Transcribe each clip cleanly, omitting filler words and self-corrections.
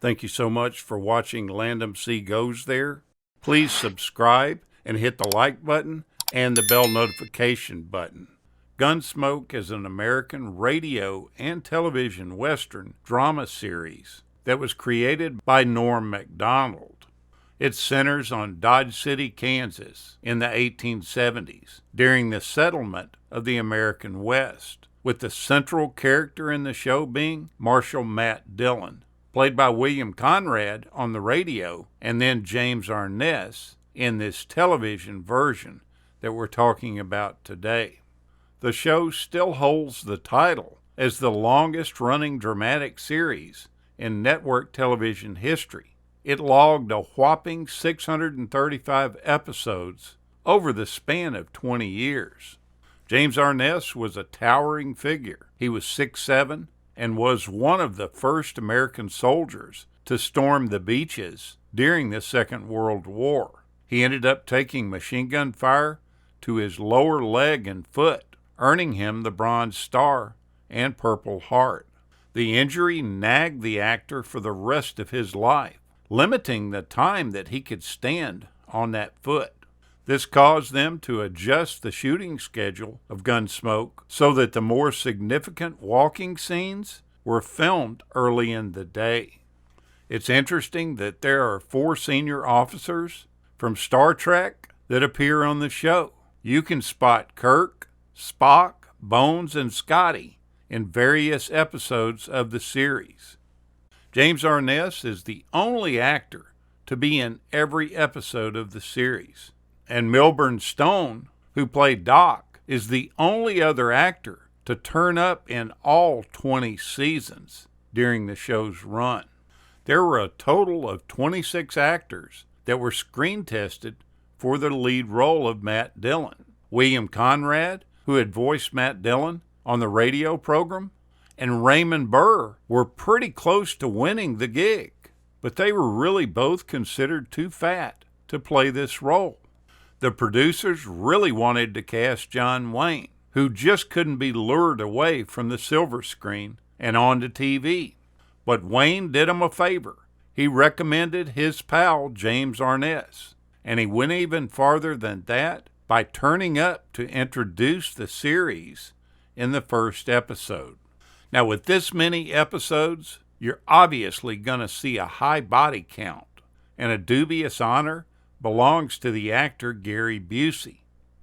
Thank you so much for watching Landumc Goes There. Please subscribe and hit the like button and the bell notification button. Gunsmoke is an American radio and television Western drama series that was created by Norm Macdonald. It centers on Dodge City, Kansas in the 1870s during the settlement of the American West, with the central character in the show being Marshal Matt Dillon, played by William Conrad on the radio, and then James Arness in this television version that we're talking about today. The show still holds the title as the longest-running dramatic series in network television history. It logged a whopping 635 episodes over the span of 20 years. James Arness was a towering figure. He was 6'7", and was one of the first American soldiers to storm the beaches during the Second World War. He ended up taking machine gun fire to his lower leg and foot, earning him the Bronze Star and Purple Heart. The injury nagged the actor for the rest of his life, limiting the time that he could stand on that foot. This caused them to adjust the shooting schedule of Gunsmoke so that the more significant walking scenes were filmed early in the day. It's interesting that there are 4 senior officers from Star Trek that appear on the show. You can spot Kirk, Spock, Bones, and Scotty in various episodes of the series. James Arness is the only actor to be in every episode of the series. And Milburn Stone, who played Doc, is the only other actor to turn up in all 20 seasons during the show's run. There were a total of 26 actors that were screen tested for the lead role of Matt Dillon. William Conrad, who had voiced Matt Dillon on the radio program, and Raymond Burr were pretty close to winning the gig, but they were really both considered too fat to play this role. The producers really wanted to cast John Wayne, who just couldn't be lured away from the silver screen and onto TV. But Wayne did him a favor. He recommended his pal James Arness, and he went even farther than that by turning up to introduce the series in the first episode. Now, with this many episodes, you're obviously going to see a high body count, and a dubious honor belongs to the actor Gary Busey.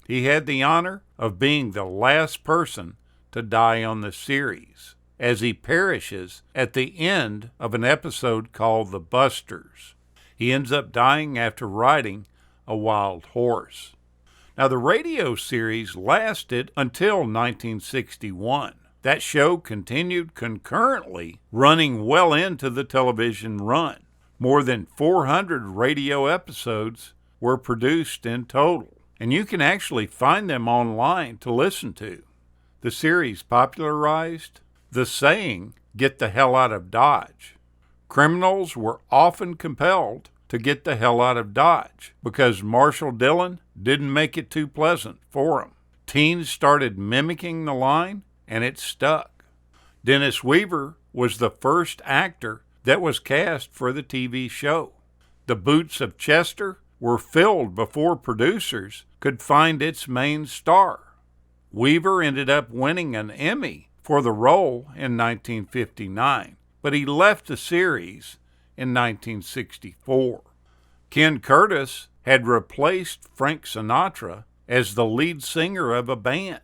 He had the honor of being the last person to die on the series, as he perishes at the end of an episode called The Busters. He ends up dying after riding a wild horse. Now, the radio series lasted until 1961. That show continued concurrently, running well into the television run. More than 400 radio episodes were produced in total, and you can actually find them online to listen to. The series popularized the saying, "Get the hell out of Dodge." Criminals were often compelled to get the hell out of Dodge because Marshal Dillon didn't make it too pleasant for them. Teens started mimicking the line, and it stuck. Dennis Weaver was the first actor that was cast for the TV show. The boots of Chester were filled before producers could find its main star. Weaver ended up winning an Emmy for the role in 1959, but he left the series in 1964. Ken Curtis had replaced Frank Sinatra as the lead singer of a band.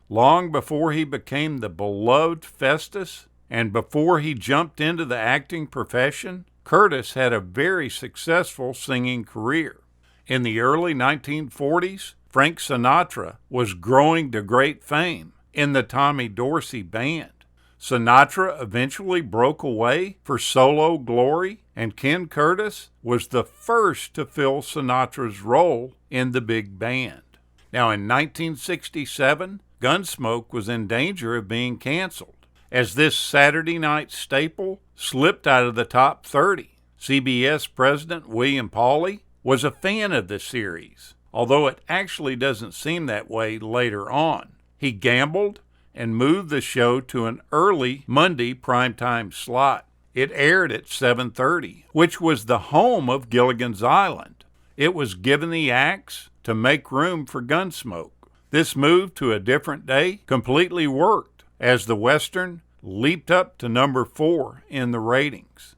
Long before he became the beloved Festus, and before he jumped into the acting profession, Curtis had a very successful singing career. In the early 1940s, Frank Sinatra was growing to great fame in the Tommy Dorsey Band. Sinatra eventually broke away for solo glory, and Ken Curtis was the first to fill Sinatra's role in the big band. Now, in 1967, Gunsmoke was in danger of being canceled, as this Saturday night staple slipped out of the top 30. CBS President William Pauly was a fan of the series, although it actually doesn't seem that way later on. He gambled and moved the show to an early Monday primetime slot. It aired at 7:30, which was the home of Gilligan's Island. It was given the axe to make room for Gunsmoke. This move to a different day completely worked, as the Western leaped up to number 4 in the ratings.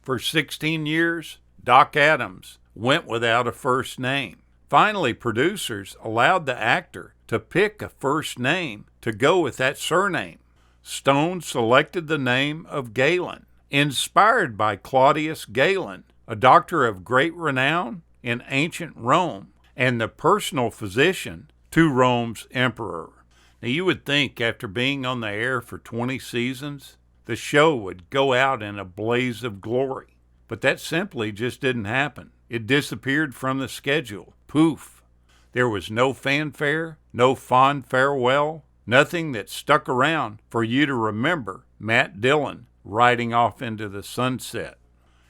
For 16 years, Doc Adams went without a first name. Finally, producers allowed the actor to pick a first name to go with that surname. Stone selected the name of Galen, inspired by Claudius Galen, a doctor of great renown in ancient Rome and the personal physician to Rome's emperor. Now, you would think after being on the air for 20 seasons, the show would go out in a blaze of glory. But that simply just didn't happen. It disappeared from the schedule. Poof. There was no fanfare, no fond farewell, nothing that stuck around for you to remember Matt Dillon riding off into the sunset.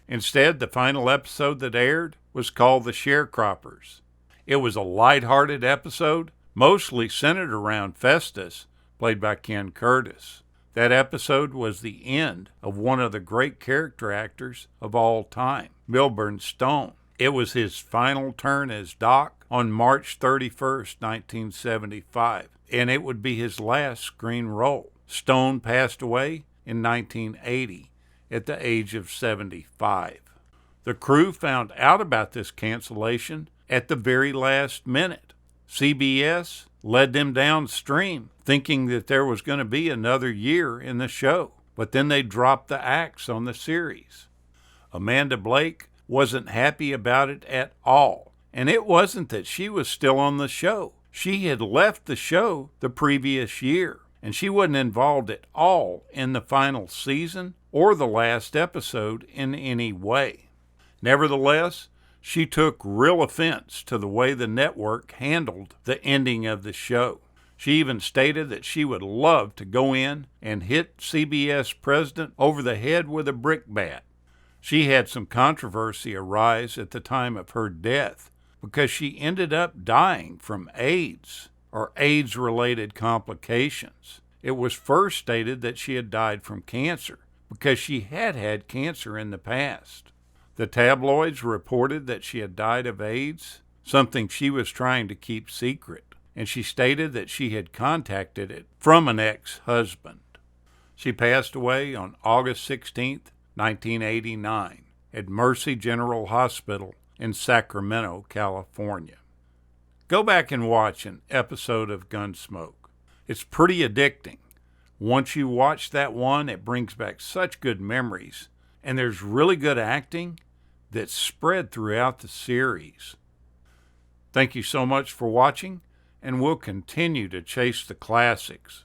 Instead, the final episode that aired was called The Sharecroppers. It was a light-hearted episode, mostly centered around Festus, played by Ken Curtis. That episode was the end of one of the great character actors of all time, Milburn Stone. It was his final turn as Doc on March 31st, 1975, and it would be his last screen role. Stone passed away in 1980 at the age of 75. The crew found out about this cancellation at the very last minute. CBS led them downstream, thinking that there was going to be another year in the show, but then they dropped the axe on the series. Amanda Blake wasn't happy about it at all, and it wasn't that she was still on the show. She had left the show the previous year, and she wasn't involved at all in the final season or the last episode in any way. Nevertheless, she took real offense to the way the network handled the ending of the show. She even stated that she would love to go in and hit CBS president over the head with a brick bat. She had some controversy arise at the time of her death because she ended up dying from AIDS or AIDS-related complications. It was first stated that she had died from cancer because she had had cancer in the past. The tabloids reported that she had died of AIDS, something she was trying to keep secret, and she stated that she had contacted it from an ex-husband. She passed away on August 16, 1989, at Mercy General Hospital in Sacramento, California. Go back and watch an episode of Gunsmoke. It's pretty addicting. Once you watch that one, it brings back such good memories, and there's really good acting that's spread throughout the series. Thank you so much for watching, and we'll continue to chase the classics.